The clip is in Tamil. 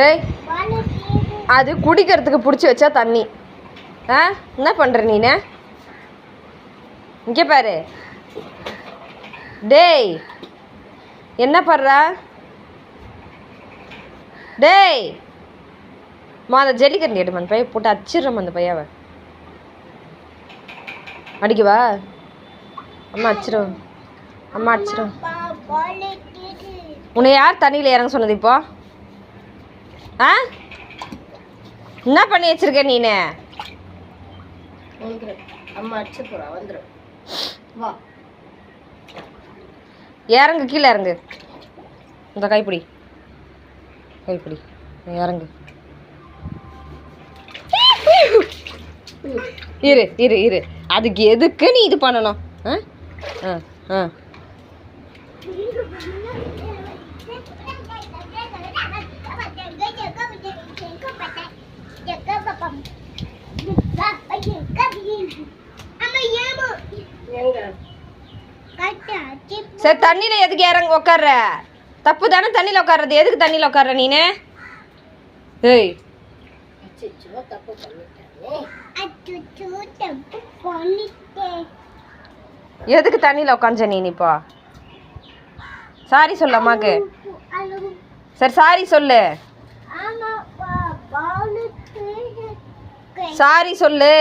ஏய் அது குடிக்கிறதுக்கு பிடிச்சி வச்சா தண்ணி. ஆ என்ன பண்ணுற நீனு? இங்கே பாரு. டேய் என்ன பண்ணுற? டேய் அந்த ஜல்லிக்கரண்டி எடுமா, அந்த பையன் போட்டு அச்சிடுறோம். அந்த பையாவை அடிக்கவா? அம்மா அடிச்சிடும், அம்மா அடிச்சிடும். உன்னை யார் தண்ணியில் இறங்க சொன்னது இப்போ? ஆ என்ன பண்ணி வச்சிருக்க நீனு? அம்மா அடிச்சு போறா, வந்துடும். வா இறங்கு, கீழே இறங்கு. இந்த கைப்பிடி, கைப்பிடி, இறங்கு. இரு இரு இரு, அதுக்கு எதுக்கு நீ இது பண்ணணும்? ஆ ஆ ஆ சரி, தண்ணியில் எதுக்கு இறங்க உட்கார்ற? தப்பு தானே தண்ணியில் உட்கார்றது. எதுக்கு தண்ணியில் உட்கார்ற நீனு? ஏய் எதுக்கு தண்ணியில் உட்காந்துச்ச நீ? இப்போ சாரி சொல்லு அம்மாக்கு. சரி சாரி சொல்லு, சாரி சொல்லு.